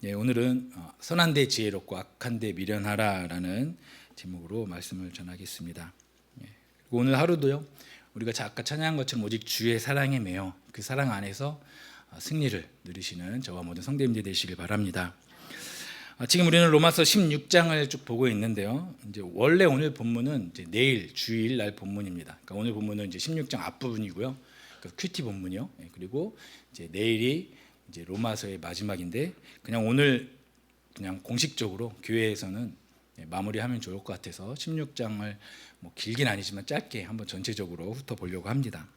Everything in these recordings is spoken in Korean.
오늘은 선한 데 지혜롭고 악한 데 미련하라라는 제목으로 말씀을 전하겠습니다. 그리고 오늘 하루도요, 우리가 아까 찬양한 것처럼 오직 주의 사랑에 매여 그 사랑 안에서 승리를 누리시는 저와 모든 성도님들 되시길 바랍니다. 지금 우리는 로마서 16장을 쭉 보고 있는데요. 이제 원래 오늘 본문은 이제 내일 주일 날 본문입니다. 그러니까 오늘 본문은 이제 16장 앞부분이고요. 그러니까 큐티 본문이요. 그리고 이제 내일이 이제 로마서의 마지막인데 그냥 오늘 그냥 공식적으로 교회에서는 마무리하면 좋을 것 같아서 16장을 뭐 길긴 아니지만 짧게 한번 전체적으로 훑어보려고 합니다.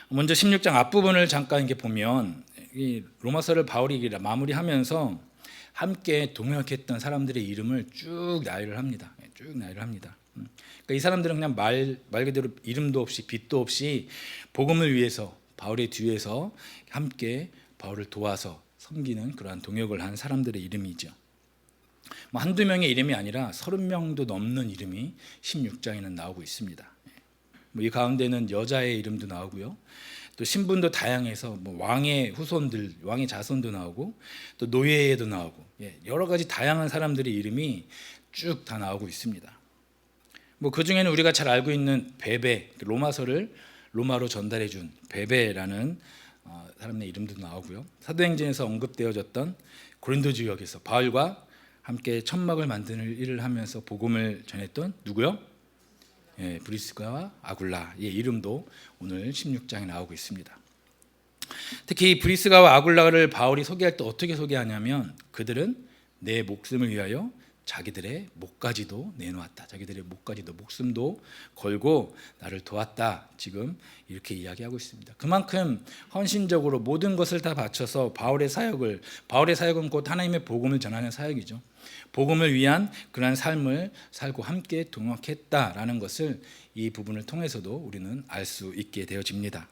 먼저 16장 앞부분을 잠깐 이렇게 보면 이 로마서를 바울이 마무리하면서 함께 동역했던 사람들의 이름을 쭉 나열을 합니다. 그러니까 이 사람들은 그냥 말 그대로 이름도 없이 빛도 없이 복음을 위해서 바울의 뒤에서 함께 바울을 도와서 섬기는 그러한 동역을 한 사람들의 이름이죠. 한두 명의 이름이 아니라 30명도 넘는 이름이 16장에는 나오고 있습니다. 이 가운데는 여자의 이름도 나오고요. 또 신분도 다양해서 왕의 후손들, 왕의 자손도 나오고 또 노예에도 나오고 여러 가지 다양한 사람들의 이름이 쭉 다 나오고 있습니다. 그 중에는 우리가 잘 알고 있는 베베, 로마서를 로마로 전달해 준 베베라는 사람의 이름도 나오고요. 사도행전에서 언급되어졌던 고린도 지역에서 바울과 함께 천막을 만드는 일을 하면서 복음을 전했던 누구요? 브리스가와 아굴라의 이름도 오늘 16장에 나오고 있습니다. 특히 이 브리스가와 아굴라를 바울이 소개할 때 어떻게 소개하냐면 그들은 내 목숨을 위하여 자기들의 목까지도 내놓았다. 자기들의 목까지도 목숨도 걸고 나를 도왔다. 지금 이렇게 이야기하고 있습니다. 그만큼 헌신적으로 모든 것을 다 바쳐서 바울의 사역은 곧 하나님의 복음을 전하는 사역이죠. 복음을 위한 그러한 삶을 살고 함께 동역했다라는 것을 이 부분을 통해서도 우리는 알 수 있게 되어집니다.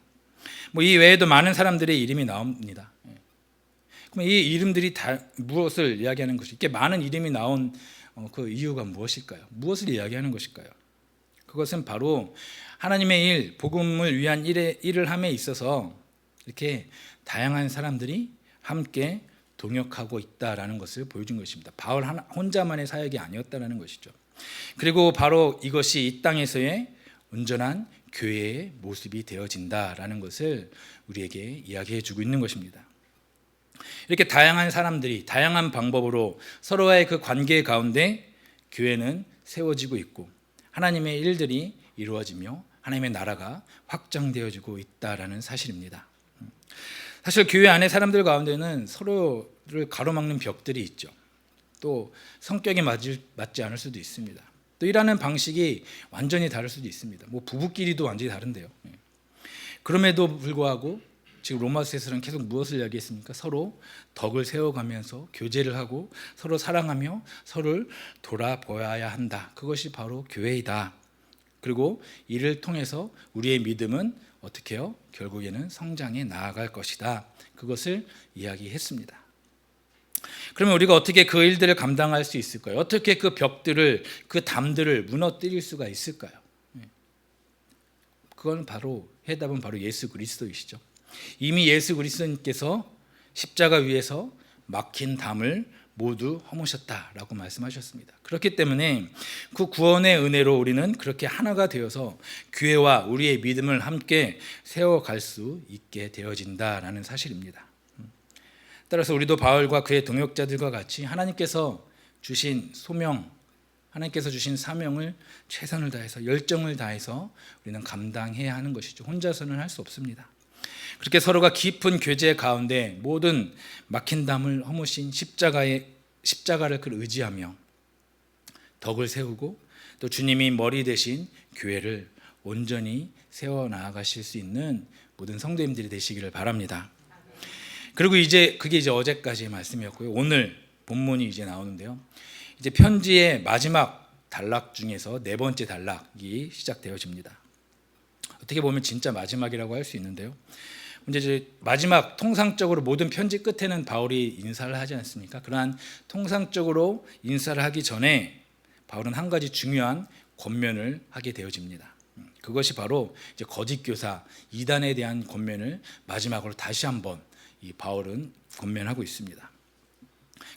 이 외에도 많은 사람들의 이름이 나옵니다. 그럼 이 이름들이 다 무엇을 이야기하는 것이? 이렇게 많은 이름이 나온 그 이유가 무엇일까요? 무엇을 이야기하는 것일까요? 그것은 바로 하나님의 일, 복음을 위한 일을 함에 있어서 이렇게 다양한 사람들이 함께 동역하고 있다라는 것을 보여준 것입니다. 바울 혼자만의 사역이 아니었다라는 것이죠. 그리고 바로 이것이 이 땅에서의 온전한 교회의 모습이 되어진다라는 것을 우리에게 이야기해 주고 있는 것입니다. 이렇게 다양한 사람들이 다양한 방법으로 서로와의 그 관계 가운데 교회는 세워지고 있고 하나님의 일들이 이루어지며 하나님의 나라가 확장되어지고 있다라는 사실입니다. 사실 교회 안에 사람들 가운데는 서로를 가로막는 벽들이 있죠. 또 성격이 맞지 않을 수도 있습니다. 또 일하는 방식이 완전히 다를 수도 있습니다. 부부끼리도 완전히 다른데요. 그럼에도 불구하고 지금 로마서에서는 계속 무엇을 이야기했습니까? 서로 덕을 세워가면서 교제를 하고 서로 사랑하며 서로를 돌아보아야 한다. 그것이 바로 교회이다. 그리고 이를 통해서 우리의 믿음은 어떻게 해요? 결국에는 성장해 나아갈 것이다. 그것을 이야기했습니다. 그러면 우리가 어떻게 그 일들을 감당할 수 있을까요? 어떻게 그 벽들을, 그 담들을 무너뜨릴 수가 있을까요? 그건 해답은 바로 예수 그리스도이시죠. 이미 예수 그리스도님께서 십자가 위에서 막힌 담을 모두 허무셨다라고 말씀하셨습니다. 그렇기 때문에 그 구원의 은혜로 우리는 그렇게 하나가 되어서 교회와 우리의 믿음을 함께 세워갈 수 있게 되어진다라는 사실입니다. 따라서 우리도 바울과 그의 동역자들과 같이 하나님께서 주신 소명, 하나님께서 주신 사명을 최선을 다해서 열정을 다해서 우리는 감당해야 하는 것이죠. 혼자서는 할 수 없습니다. 그렇게 서로가 깊은 교제 가운데 모든 막힌 담을 허무신 십자가를 의지하며 덕을 세우고 또 주님이 머리 대신 교회를 온전히 세워나가실 수 있는 모든 성도님들이 되시기를 바랍니다. 그리고 그게 어제까지의 말씀이었고요. 오늘 본문이 이제 나오는데요. 이제 편지의 마지막 단락 중에서 네 번째 단락이 시작되어집니다. 어떻게 보면 진짜 마지막이라고 할 수 있는데요. 이제 마지막 통상적으로 모든 편지 끝에는 바울이 인사를 하지 않습니까? 그러한 통상적으로 인사를 하기 전에 바울은 한 가지 중요한 권면을 하게 되어집니다. 그것이 바로 이제 거짓 교사 이단에 대한 권면을 마지막으로 다시 한번 이 바울은 권면하고 있습니다.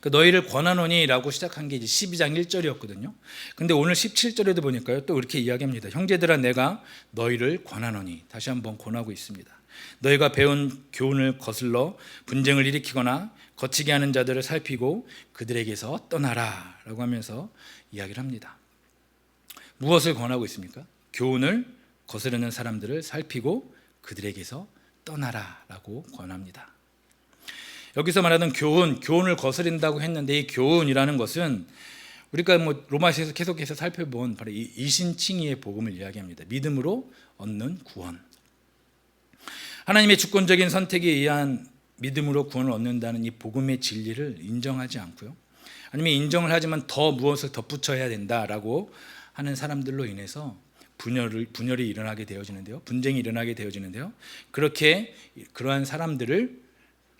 너희를 권하노니라고 시작한 게 이제 12장 1절이었거든요. 근데 오늘 17절에도 보니까요, 또 이렇게 이야기합니다. 형제들아, 내가 너희를 권하노니. 다시 한번 권하고 있습니다. 너희가 배운 교훈을 거슬러 분쟁을 일으키거나 거치게 하는 자들을 살피고 그들에게서 떠나라 라고 하면서 이야기를 합니다. 무엇을 권하고 있습니까? 교훈을 거스르는 사람들을 살피고 그들에게서 떠나라 라고 권합니다. 여기서 말하는 교훈을 거스린다고 했는데, 이 교훈이라는 것은 우리가 로마서에서 계속해서 살펴본 바로 이 이신칭의의 복음을 이야기합니다. 믿음으로 얻는 구원. 하나님의 주권적인 선택에 의한 믿음으로 구원을 얻는다는 이 복음의 진리를 인정하지 않고요, 아니면 인정을 하지만 더 무엇을 덧붙여야 된다라고 하는 사람들로 인해서 분열이 일어나게 되어지는데요, 분쟁이 일어나게 되어지는데요, 그러한 사람들을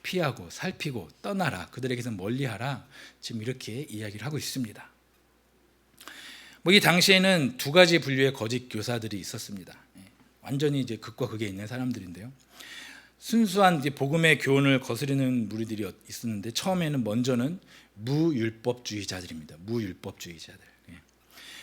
피하고 살피고 떠나라, 그들에게서 멀리하라, 지금 이렇게 이야기를 하고 있습니다. 이 당시에는 두 가지 분류의 거짓 교사들이 있었습니다. 완전히 이제 극과 극에 있는 사람들인데요, 순수한 이제 복음의 교훈을 거스르는 무리들이 있었는데, 처음에는 먼저는 무율법주의자들입니다. 무율법주의자들.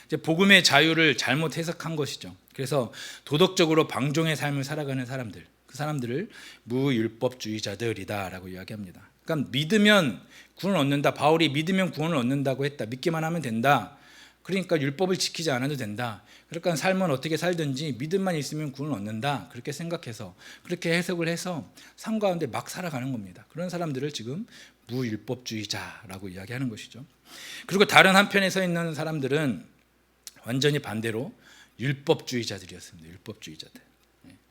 이제 복음의 자유를 잘못 해석한 것이죠. 그래서 도덕적으로 방종의 삶을 살아가는 사람들, 그 사람들을 무율법주의자들이다라고 이야기합니다. 그러니까 믿으면 구원을 얻는다. 바울이 믿으면 구원을 얻는다고 했다. 믿기만 하면 된다. 그러니까 율법을 지키지 않아도 된다. 그러니까 삶은 어떻게 살든지 믿음만 있으면 구원을 얻는다. 그렇게 생각해서 그렇게 해석을 해서 삶 가운데 막 살아가는 겁니다. 그런 사람들을 지금 무율법주의자라고 이야기하는 것이죠. 그리고 다른 한편에 서 있는 사람들은 완전히 반대로 율법주의자들이었습니다. 율법주의자들.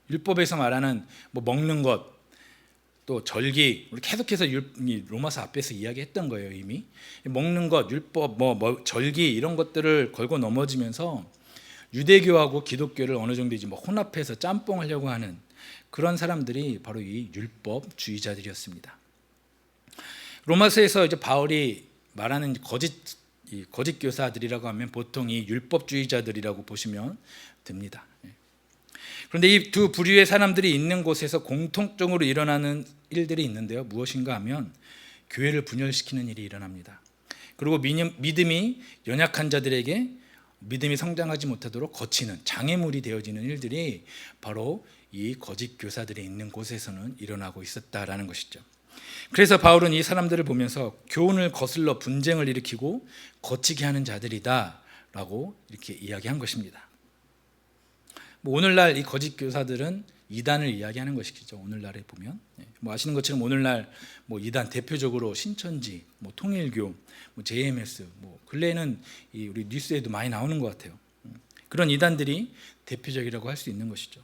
율법에서 말하는 먹는 것, 또 절기, 우리 계속해서 로마서 앞에서 이야기했던 거예요. 이미 먹는 것, 율법, 절기 이런 것들을 걸고 넘어지면서 유대교하고 기독교를 어느 정도 이제 혼합해서 짬뽕하려고 하는 그런 사람들이 바로 이 율법주의자들이었습니다. 로마서에서 이제 바울이 말하는 거짓 교사들이라고 하면 보통 이 율법주의자들이라고 보시면 됩니다. 그런데 이 두 부류의 사람들이 있는 곳에서 공통적으로 일어나는 일들이 있는데요, 무엇인가 하면 교회를 분열시키는 일이 일어납니다. 그리고 믿음이 연약한 자들에게 믿음이 성장하지 못하도록 거치는 장애물이 되어지는 일들이 바로 이 거짓 교사들이 있는 곳에서는 일어나고 있었다라는 것이죠. 그래서 바울은 이 사람들을 보면서 교훈을 거슬러 분쟁을 일으키고 거치게 하는 자들이다라고 이렇게 이야기한 것입니다. 오늘날 이 거짓 교사들은 이단을 이야기하는 것이죠. 오늘날에 보면 아시는 것처럼 오늘날 이단 대표적으로 신천지, 통일교, JMS, 근래에는 우리 뉴스에도 많이 나오는 것 같아요. 그런 이단들이 대표적이라고 할 수 있는 것이죠.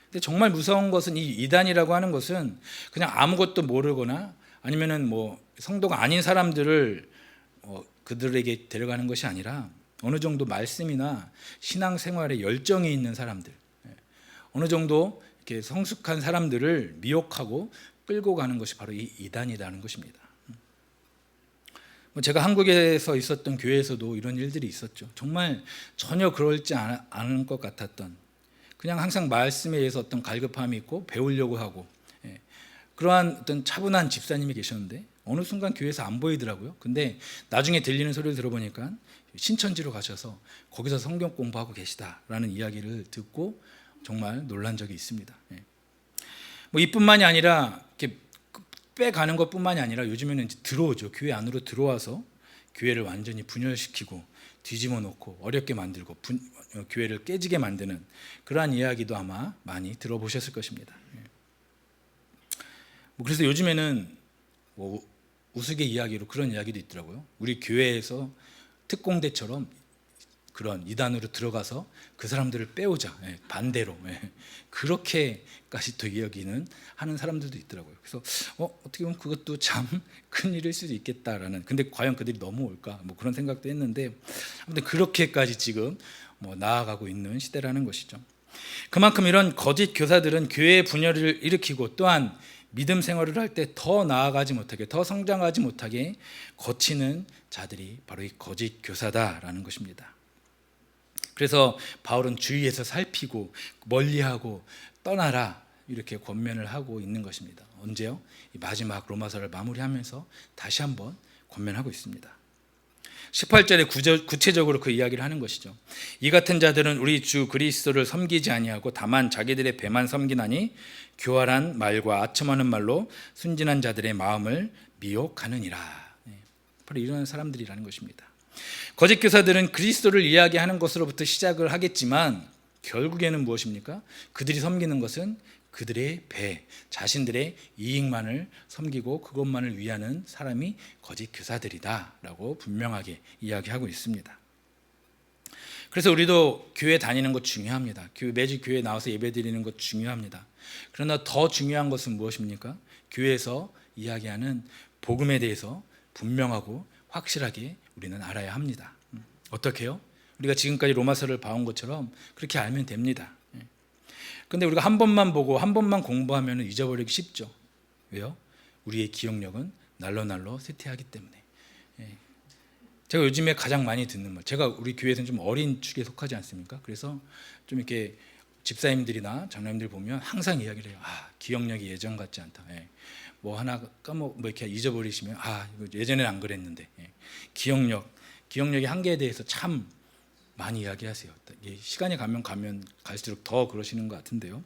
근데 정말 무서운 것은 이 이단이라고 하는 것은 그냥 아무것도 모르거나 아니면은 성도가 아닌 사람들을 그들에게 데려가는 것이 아니라 어느 정도 말씀이나 신앙생활에 열정이 있는 사람들, 어느 정도 이렇게 성숙한 사람들을 미혹하고 끌고 가는 것이 바로 이 이단이라는 것입니다. 제가 한국에서 있었던 교회에서도 이런 일들이 있었죠. 정말 전혀 그럴지 않은 것 같았던, 그냥 항상 말씀에 의해서 어떤 갈급함이 있고 배우려고 하고, 그러한 어떤 차분한 집사님이 계셨는데 어느 순간 교회에서 안 보이더라고요. 근데 나중에 들리는 소리를 들어보니까 신천지로 가셔서 거기서 성경 공부하고 계시다라는 이야기를 듣고 정말 놀란 적이 있습니다. 이뿐만이 아니라 이렇게 빼가는 것뿐만이 아니라 요즘에는 이제 들어오죠. 교회 안으로 들어와서 교회를 완전히 분열시키고 뒤집어 놓고 어렵게 만들고 교회를 깨지게 만드는 그러한 이야기도 아마 많이 들어보셨을 것입니다. 그래서 요즘에는 우스개 이야기로 그런 이야기도 있더라고요. 우리 교회에서 특공대처럼 그런 이단으로 들어가서 그 사람들을 빼오자, 반대로 그렇게까지 또 이야기는 하는 사람들도 있더라고요. 그래서 어떻게 보면 그것도 참 큰일일 수도 있겠다라는, 근데 과연 그들이 넘어올까 그런 생각도 했는데, 아무튼 그렇게까지 지금 나아가고 있는 시대라는 것이죠. 그만큼 이런 거짓 교사들은 교회의 분열을 일으키고 또한 믿음 생활을 할 때 더 나아가지 못하게, 더 성장하지 못하게 거치는 자들이 바로 이 거짓 교사다라는 것입니다. 그래서 바울은 주위에서 살피고 멀리하고 떠나라 이렇게 권면을 하고 있는 것입니다. 언제요? 이 마지막 로마서를 마무리하면서 다시 한번 권면하고 있습니다. 18절에 구체적으로 그 이야기를 하는 것이죠. 이 같은 자들은 우리 주 그리스도를 섬기지 아니하고 다만 자기들의 배만 섬기나니 교활한 말과 아첨하는 말로 순진한 자들의 마음을 미혹하느니라. 바로 이런 사람들이라는 것입니다. 거짓 교사들은 그리스도를 이야기하는 것으로부터 시작을 하겠지만 결국에는 무엇입니까? 그들이 섬기는 것은 그들의 배, 자신들의 이익만을 섬기고 그것만을 위하는 사람이 거짓 교사들이다라고 분명하게 이야기하고 있습니다. 그래서 우리도 교회 다니는 것 중요합니다. 매주 교회 나와서 예배드리는 것 중요합니다. 그러나 더 중요한 것은 무엇입니까? 교회에서 이야기하는 복음에 대해서 분명하고 확실하게 우리는 알아야 합니다. 어떻게 해요? 우리가 지금까지 로마서를 봐온 것처럼 그렇게 알면 됩니다. 근데 우리가 한 번만 보고 한 번만 공부하면 잊어버리기 쉽죠. 왜요? 우리의 기억력은 날로 쇠퇴하기 때문에. 제가 요즘에 가장 많이 듣는 말, 제가 우리 교회에서는 좀 어린 축에 속하지 않습니까? 그래서 좀 이렇게 집사님들이나 장로님들 보면 항상 이야기를 해요. 기억력이 예전 같지 않다. 뭐 하나 뭐 이렇게 잊어버리시면 이거 예전에는 안 그랬는데. 기억력의 한계에 대해서 참 많이 이야기하세요. 시간이 가면 갈수록 더 그러시는 것 같은데요.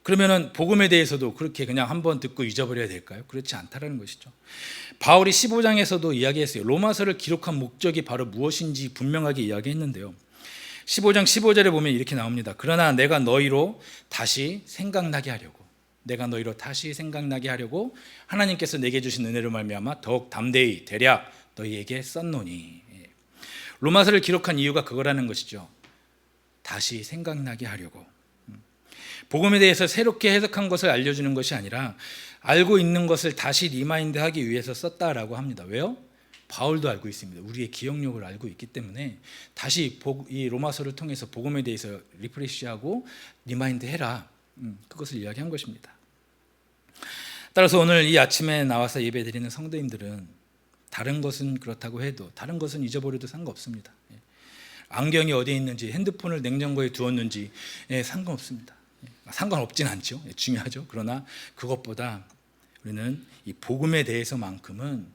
그러면은 복음에 대해서도 그렇게 그냥 한번 듣고 잊어버려야 될까요? 그렇지 않다라는 것이죠. 바울이 15장에서도 이야기했어요. 로마서를 기록한 목적이 바로 무엇인지 분명하게 이야기했는데요. 15장 15절에 보면 이렇게 나옵니다. 그러나 내가 너희로 다시 생각나게 하려고 하나님께서 내게 주신 은혜로 말미암아 더욱 담대히 대략 너희에게 썼노니. 로마서를 기록한 이유가 그거라는 것이죠. 다시 생각나게 하려고. 복음에 대해서 새롭게 해석한 것을 알려주는 것이 아니라 알고 있는 것을 다시 리마인드하기 위해서 썼다라고 합니다. 왜요? 바울도 알고 있습니다. 우리의 기억력을 알고 있기 때문에 다시 이 로마서를 통해서 복음에 대해서 리프레시하고 리마인드해라. 그것을 이야기한 것입니다. 따라서 오늘 이 아침에 나와서 예배드리는 성도님들은 다른 것은 그렇다고 해도 다른 것은 잊어버려도 상관없습니다. 안경이 어디에 있는지, 핸드폰을 냉장고에 두었는지 상관없습니다. 상관없진 않죠. 중요하죠. 그러나 그것보다 우리는 이 복음에 대해서만큼은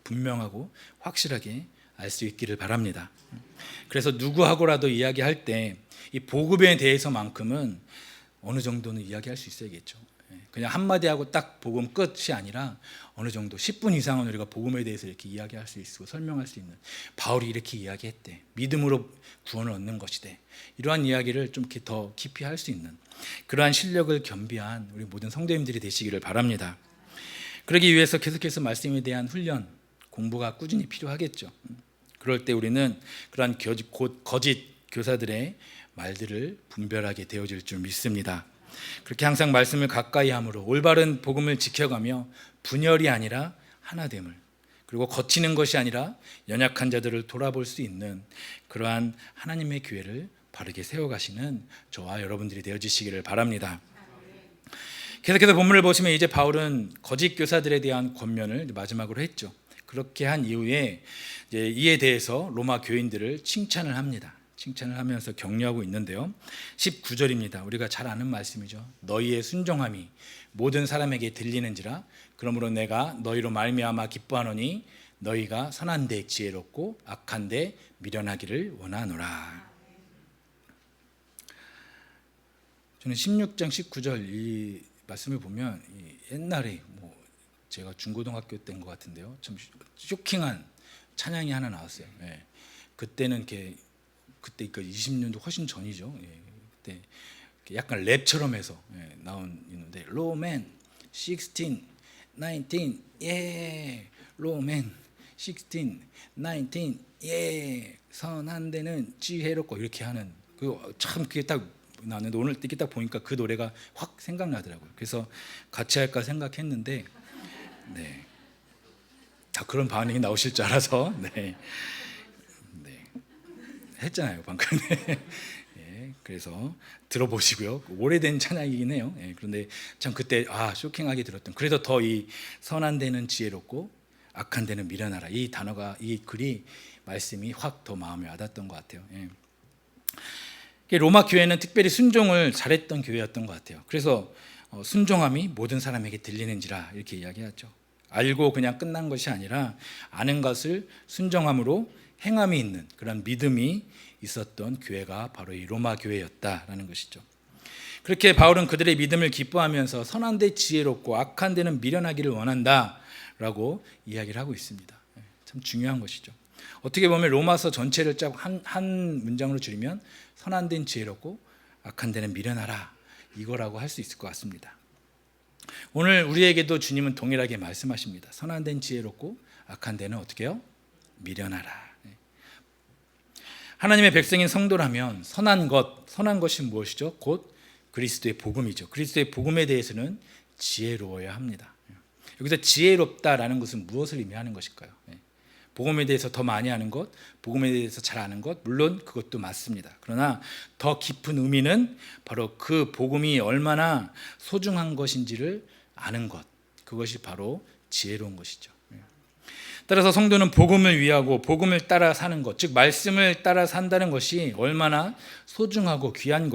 분명하고 확실하게 알 수 있기를 바랍니다. 그래서 누구하고라도 이야기할 때 이 복음에 대해서만큼은 어느 정도는 이야기할 수 있어야겠죠. 그냥 한마디 하고 딱 복음 끝이 아니라 어느 정도 10분 이상은 우리가 복음에 대해서 이렇게 이야기할 수 있고 설명할 수 있는, 바울이 이렇게 이야기했대, 믿음으로 구원을 얻는 것이대, 이러한 이야기를 좀 이렇게 더 깊이 할 수 있는 그러한 실력을 겸비한 우리 모든 성도님들이 되시기를 바랍니다. 그러기 위해서 계속해서 말씀에 대한 훈련, 공부가 꾸준히 필요하겠죠. 그럴 때 우리는 그러한 거짓 교사들의 말들을 분별하게 되어질 줄 믿습니다. 그렇게 항상 말씀을 가까이 함으로 올바른 복음을 지켜가며 분열이 아니라 하나됨을, 그리고 거치는 것이 아니라 연약한 자들을 돌아볼 수 있는 그러한 하나님의 교회를 바르게 세워가시는 저와 여러분들이 되어지시기를 바랍니다. 계속해서 본문을 보시면 이제 바울은 거짓 교사들에 대한 권면을 마지막으로 했죠. 그렇게 한 이후에 이제 이에 대해서 로마 교인들을 칭찬을 합니다. 칭찬을 하면서 격려하고 있는데요. 19절입니다. 우리가 잘 아는 말씀이죠. 너희의 순종함이 모든 사람에게 들리는지라. 그러므로 내가 너희로 말미암아 기뻐하노니 너희가 선한 데 지혜롭고 악한 데 미련하기를 원하노라. 저는 16장 19절 이 말씀을 보면 옛날에 제가 중고등학교 때인 것 같은데요. 참 쇼킹한 찬양이 하나 나왔어요. 그때는 그때 20년도 훨씬 전이죠. 그때 약간 랩처럼 해서 나온 있는데 로맨 16, 19, 로맨 16, 19, 선한 데는 지혜롭고 이렇게 하는 참 그게 딱 나왔는데 오늘 이렇게 딱 보니까 그 노래가 확 생각나더라고요. 그래서 같이 할까 생각했는데 다 그런 반응이 나오실 줄 알아서 했잖아요 방금. 그래서 들어보시고요. 오래된 찬양이긴 해요. 그런데 참 그때 쇼킹하게 들었던, 그래도 더 이 선한 데는 지혜롭고 악한 데는 미련하라, 이 단어가, 이 글이, 말씀이 확 더 마음에 와닿았던 것 같아요. 로마 교회는 특별히 순종을 잘했던 교회였던 것 같아요. 그래서 순종함이 모든 사람에게 들리는지라 이렇게 이야기하죠. 알고 그냥 끝난 것이 아니라 아는 것을 순종함으로 행함이 있는 그런 믿음이 있었던 교회가 바로 이 로마 교회였다라는 것이죠. 그렇게 바울은 그들의 믿음을 기뻐하면서 선한 데 지혜롭고 악한 데는 미련하기를 원한다라고 이야기를 하고 있습니다. 참 중요한 것이죠. 어떻게 보면 로마서 전체를 쫙 한 문장으로 줄이면 선한 데는 지혜롭고 악한 데는 미련하라, 이거라고 할 수 있을 것 같습니다. 오늘 우리에게도 주님은 동일하게 말씀하십니다. 선한 데는 지혜롭고 악한 데는 어떻게 해요? 미련하라. 하나님의 백성인 성도라면 선한 것이 무엇이죠? 곧 그리스도의 복음이죠. 그리스도의 복음에 대해서는 지혜로워야 합니다. 여기서 지혜롭다라는 것은 무엇을 의미하는 것일까요? 복음에 대해서 더 많이 아는 것, 복음에 대해서 잘 아는 것, 물론 그것도 맞습니다. 그러나 더 깊은 의미는 바로 그 복음이 얼마나 소중한 것인지를 아는 것, 그것이 바로 지혜로운 것이죠. 따라서 성도는 복음을 위하고 복음을 따라 사는 것, 즉 말씀을 따라 산다는 것이 얼마나 소중하고 귀한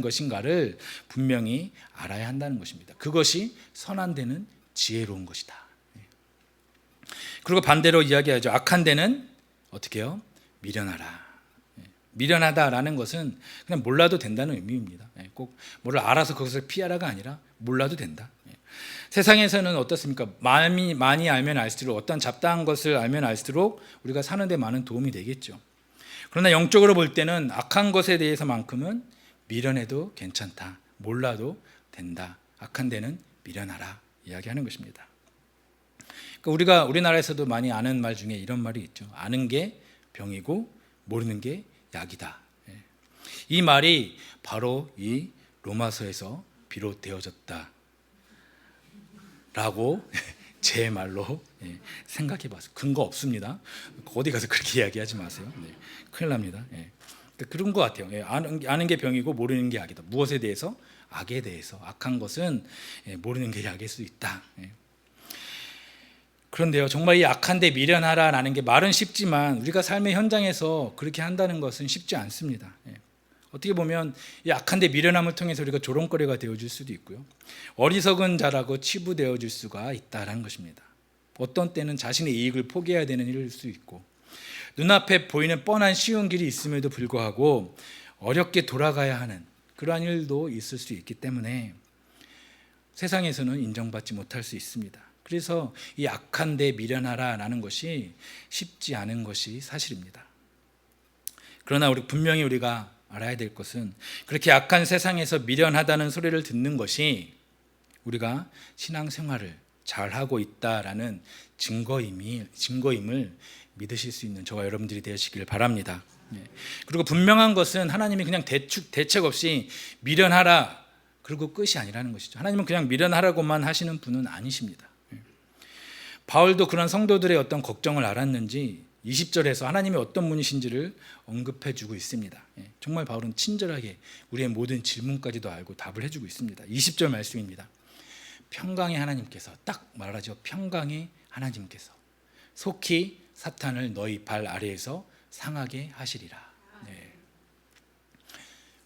것인가를 분명히 알아야 한다는 것입니다. 그것이 선한 데는 지혜로운 것이다. 그리고 반대로 이야기하죠. 악한 데는 어떻게 해요? 미련하라. 미련하다라는 것은 그냥 몰라도 된다는 의미입니다. 꼭 뭐를 알아서 그것을 피하라가 아니라 몰라도 된다. 세상에서는 어떻습니까? 많이 알면 알수록, 어떤 잡다한 것을 알면 알수록 우리가 사는 데 많은 도움이 되겠죠. 그러나 영적으로 볼 때는 악한 것에 대해서만큼은 미련해도 괜찮다, 몰라도 된다, 악한 데는 미련하라 이야기하는 것입니다. 그러니까 우리나라에서도 많이 아는 말 중에 이런 말이 있죠. 아는 게 병이고 모르는 게 약이다. 이 말이 바로 이 로마서에서 비롯되어졌다 라고 제 말로 생각해 봤어요. 근거 없습니다. 어디 가서 그렇게 이야기하지 마세요. 큰일 납니다. 그런 것 같아요. 아는 게 병이고 모르는 게 약이다. 무엇에 대해서? 악에 대해서. 악한 것은 모르는 게 약일 수 있다. 그런데요, 정말 이 악한데 미련하라라는 게 말은 쉽지만 우리가 삶의 현장에서 그렇게 한다는 것은 쉽지 않습니다. 어떻게 보면 이 악한데 미련함을 통해서 우리가 조롱거리가 되어줄 수도 있고요, 어리석은 자라고 치부되어질 수가 있다는 것입니다. 어떤 때는 자신의 이익을 포기해야 되는 일일 수 있고, 눈앞에 보이는 뻔한 쉬운 길이 있음에도 불구하고 어렵게 돌아가야 하는 그러한 일도 있을 수 있기 때문에 세상에서는 인정받지 못할 수 있습니다. 그래서 이 악한데 미련하라라는 것이 쉽지 않은 것이 사실입니다. 그러나 분명히 우리가 알아야 될 것은, 그렇게 악한 세상에서 미련하다는 소리를 듣는 것이 우리가 신앙생활을 잘하고 있다라는 증거임을 믿으실 수 있는 저와 여러분들이 되시길 바랍니다. 그리고 분명한 것은 하나님이 그냥 대책 없이 미련하라 그리고 끝이 아니라는 것이죠. 하나님은 그냥 미련하라고만 하시는 분은 아니십니다. 바울도 그런 성도들의 어떤 걱정을 알았는지 20절에서 하나님이 어떤 분이신지를 언급해 주고 있습니다. 정말 바울은 친절하게 우리의 모든 질문까지도 알고 답을 해주고 있습니다. 20절 말씀입니다. 평강의 하나님께서, 딱 말하죠. 평강의 하나님께서 속히 사탄을 너희 발 아래에서 상하게 하시리라.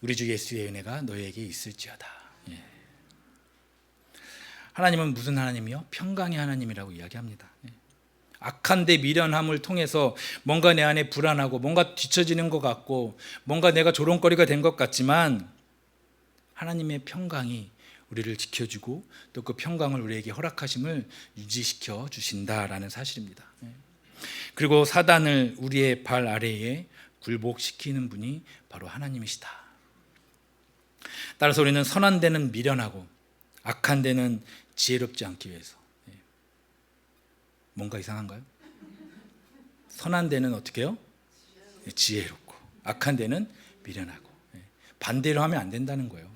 우리 주 예수의 은혜가 너희에게 있을지어다. 하나님은 무슨 하나님이요? 평강의 하나님이라고 이야기합니다. 악한데 미련함을 통해서 뭔가 내 안에 불안하고 뭔가 뒤처지는 것 같고 뭔가 내가 조롱거리가 된 것 같지만, 하나님의 평강이 우리를 지켜주고 또 그 평강을 우리에게 허락하심을 유지시켜 주신다라는 사실입니다. 그리고 사단을 우리의 발 아래에 굴복시키는 분이 바로 하나님이시다. 따라서 우리는 선한 데는 미련하고 악한 데는 지혜롭지 않기 위해서, 뭔가 이상한가요? 선한 데는 어떻게 해요? 지혜롭고, 악한 데는 미련하고. 반대로 하면 안 된다는 거예요.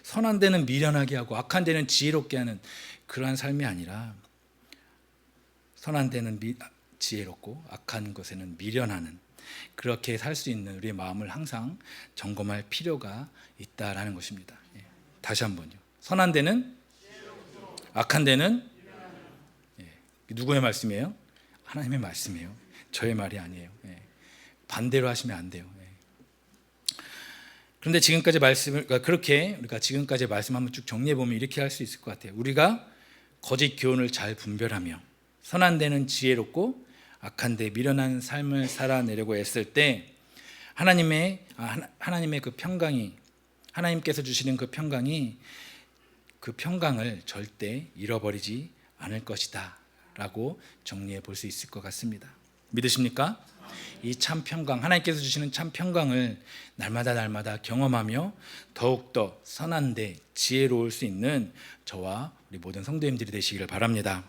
선한 데는 미련하게 하고 악한 데는 지혜롭게 하는 그러한 삶이 아니라, 선한 데는 지혜롭고 악한 것에는 미련하는, 그렇게 살 수 있는 우리의 마음을 항상 점검할 필요가 있다라는 것입니다. 다시 한번요. 선한 데는, 악한 데는, 누구의 말씀이에요? 하나님의 말씀이에요. 저의 말이 아니에요. 반대로 하시면 안 돼요. 그런데 지금까지 말씀을, 그렇게 우리가 지금까지 말씀 한번 쭉 정리해 보면 이렇게 할 수 있을 것 같아요. 우리가 거짓 교훈을 잘 분별하며 선한 데는 지혜롭고 악한 데 미련한 삶을 살아내려고 애쓸 때 하나님의 그 평강이, 하나님께서 주시는 그 평강이 그 평강을 절대 잃어버리지 않을 것이다 라고 정리해 볼 수 있을 것 같습니다. 믿으십니까? 이 참 평강, 하나님께서 주시는 참 평강을 날마다 경험하며 더욱더 선한데 지혜로울 수 있는 저와 우리 모든 성도님들이 되시기를 바랍니다.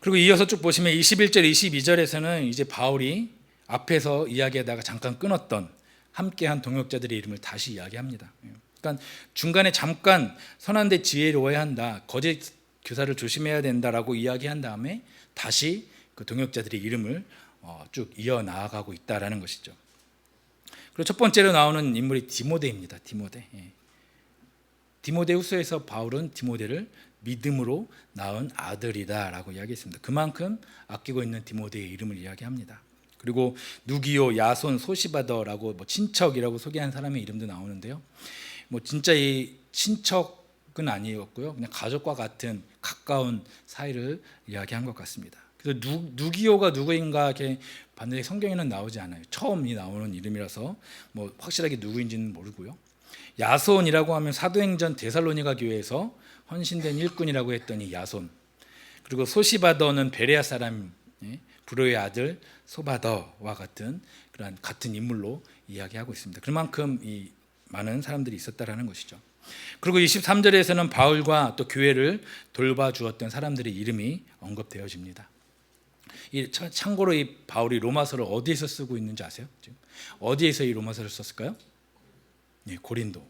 그리고 이어서 쭉 보시면 21절 22절에서는 이제 바울이 앞에서 이야기하다가 잠깐 끊었던 함께한 동역자들의 이름을 다시 이야기합니다. 그러니까 중간에 잠깐 선한데 지혜로워야 한다, 거짓 교사를 조심해야 된다라고 이야기한 다음에 다시 그 동역자들의 이름을 쭉 이어나가고 있다라는 것이죠. 그리고 첫 번째로 나오는 인물이 디모데입니다. 디모데후서에서 바울은 디모데를 믿음으로 낳은 아들이다라고 이야기했습니다. 그만큼 아끼고 있는 디모데의 이름을 이야기합니다. 그리고 누기오, 야손, 소시바더라고 친척이라고 소개한 사람의 이름도 나오는데요. 진짜 이 친척은 아니었고요. 그냥 가족과 같은 가까운 사이를 이야기한 것 같습니다. 그래서 누기오가 누구인가 이렇게 반드시 성경에는 나오지 않아요. 처음이 나오는 이름이라서 확실하게 누구인지는 모르고요. 야손이라고 하면 사도행전 데살로니가 교회에서 헌신된 일꾼이라고 했더니 야손. 그리고 소시바더는 베레아 사람, 브로의 아들 소바더와 같은 인물로 이야기하고 있습니다. 그만큼 이 많은 사람들이 있었다라는 것이죠. 그리고 23절에서는 바울과 또 교회를 돌봐주었던 사람들의 이름이 언급되어집니다. 참고로 이 바울이 로마서를 어디에서 쓰고 있는지 아세요? 지금 어디에서 이 로마서를 썼을까요? 고린도.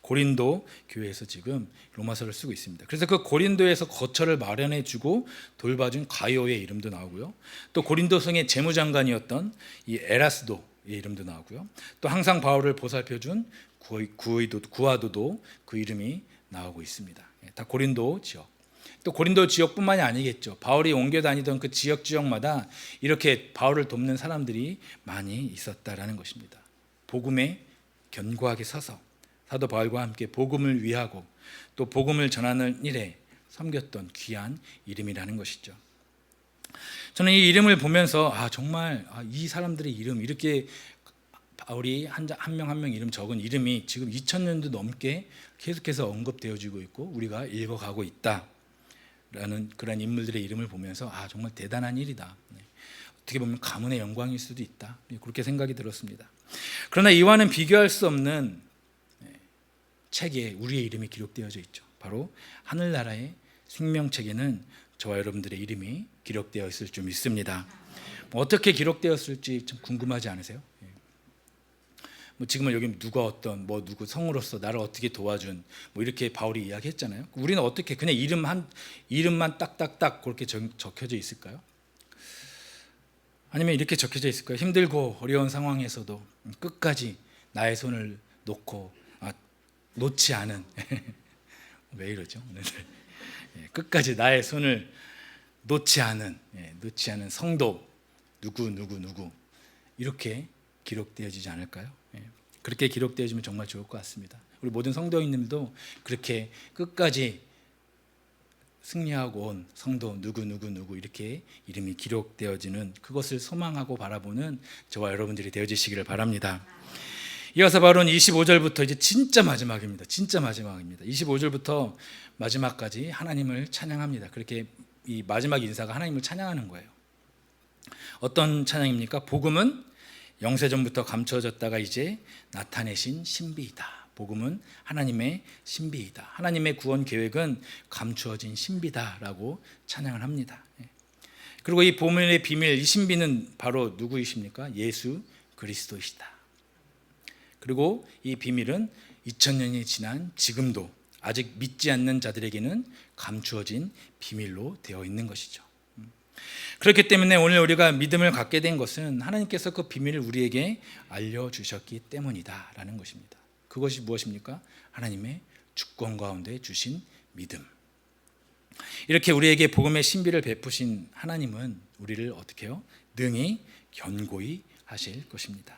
고린도 교회에서 지금 로마서를 쓰고 있습니다. 그래서 그 고린도에서 거처를 마련해주고 돌봐준 가이오의 이름도 나오고요. 또 고린도성의 재무장관이었던 이 에라스도의 이름도 나오고요. 또 항상 바울을 보살펴준 구아도도 그 이름이 나오고 있습니다. 다 고린도 지역. 또 고린도 지역뿐만이 아니겠죠. 바울이 옮겨 다니던 그 지역마다 이렇게 바울을 돕는 사람들이 많이 있었다라는 것입니다. 복음에 견고하게 서서 사도 바울과 함께 복음을 위하고 또 복음을 전하는 일에 섬겼던 귀한 이름이라는 것이죠. 저는 이 이름을 보면서 정말 이 사람들의 이름, 이렇게 바울이 한 명 한 명 이름 적은 이름이 지금 2000년도 넘게 계속해서 언급되어지고 있고 우리가 읽어가고 있다라는 그런 인물들의 이름을 보면서 정말 대단한 일이다, 어떻게 보면 가문의 영광일 수도 있다, 그렇게 생각이 들었습니다. 그러나 이와는 비교할 수 없는 책에 우리의 이름이 기록되어져 있죠. 바로 하늘나라의 생명책에는 저와 여러분들의 이름이 기록되어 있을 줄 믿습니다. 어떻게 기록되었을지 좀 궁금하지 않으세요? 지금은 여기 누가 누구 성으로서 나를 어떻게 도와준 이렇게 바울이 이야기했잖아요. 우리는 어떻게 그냥 이름만 딱딱딱 그렇게 적혀져 있을까요? 아니면 이렇게 적혀져 있을까요? 힘들고 어려운 상황에서도 끝까지 나의 손을 놓지 않은 왜 이러죠? 끝까지 나의 손을 놓지 않은 성도 누구 이렇게 기록되어지지 않을까요? 그렇게 기록되어지면 정말 좋을 것 같습니다. 우리 모든 성도님들도 그렇게 끝까지 승리하고 온 성도 누구 이렇게 이름이 기록되어지는 그것을 소망하고 바라보는 저와 여러분들이 되어지시기를 바랍니다. 이어서 바로는 25절부터 이제 진짜 마지막입니다. 25절부터 마지막까지 하나님을 찬양합니다. 그렇게 이 마지막 인사가 하나님을 찬양하는 거예요. 어떤 찬양입니까? 복음은 영세전부터 감춰졌다가 이제 나타내신 신비이다. 복음은 하나님의 신비이다. 하나님의 구원 계획은 감추어진 신비다라고 찬양을 합니다. 그리고 이 복음의 비밀, 이 신비는 바로 누구이십니까? 예수 그리스도이시다. 그리고 이 비밀은 2000년이 지난 지금도 아직 믿지 않는 자들에게는 감추어진 비밀로 되어 있는 것이죠. 그렇기 때문에 오늘 우리가 믿음을 갖게 된 것은 하나님께서 그 비밀을 우리에게 알려주셨기 때문이다라는 것입니다. 그것이 무엇입니까? 하나님의 주권 가운데 주신 믿음. 이렇게 우리에게 복음의 신비를 베푸신 하나님은 우리를 어떻게 해요? 능히 견고히 하실 것입니다.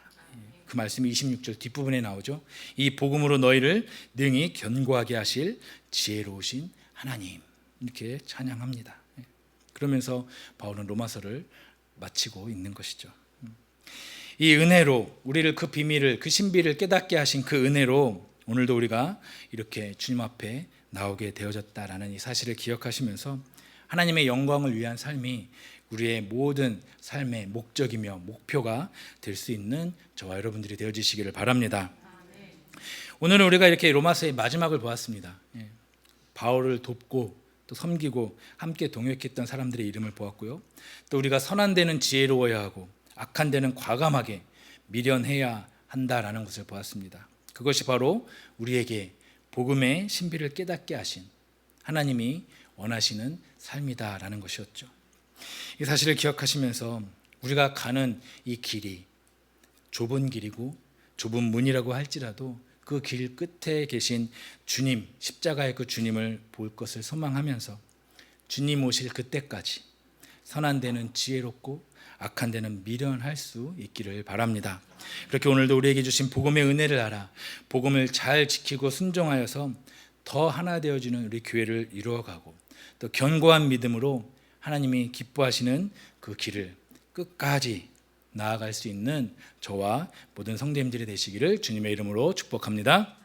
그 말씀이 26절 뒷부분에 나오죠. 이 복음으로 너희를 능히 견고하게 하실 지혜로우신 하나님. 이렇게 찬양합니다. 그러면서 바울은 로마서를 마치고 있는 것이죠. 이 은혜로 우리를 그 비밀을, 그 신비를 깨닫게 하신 그 은혜로 오늘도 우리가 이렇게 주님 앞에 나오게 되어졌다라는 이 사실을 기억하시면서 하나님의 영광을 위한 삶이 우리의 모든 삶의 목적이며 목표가 될 수 있는 저와 여러분들이 되어지시기를 바랍니다. 오늘은 우리가 이렇게 로마서의 마지막을 보았습니다. 바울을 돕고 또 섬기고 함께 동역했던 사람들의 이름을 보았고요. 또 우리가 선한 데는 지혜로워야 하고 악한 데는 과감하게 미련해야 한다라는 것을 보았습니다. 그것이 바로 우리에게 복음의 신비를 깨닫게 하신 하나님이 원하시는 삶이다라는 것이었죠. 이 사실을 기억하시면서 우리가 가는 이 길이 좁은 길이고 좁은 문이라고 할지라도 그 길 끝에 계신 주님, 십자가의 그 주님을 볼 것을 소망하면서 주님 오실 그때까지 선한 데는 지혜롭고 악한 데는 미련할 수 있기를 바랍니다. 그렇게 오늘도 우리에게 주신 복음의 은혜를 알아 복음을 잘 지키고 순종하여서 더 하나 되어지는 우리 교회를 이루어가고 또 견고한 믿음으로 하나님이 기뻐하시는 그 길을 끝까지 나아갈 수 있는 저와 모든 성도님들이 되시기를 주님의 이름으로 축복합니다.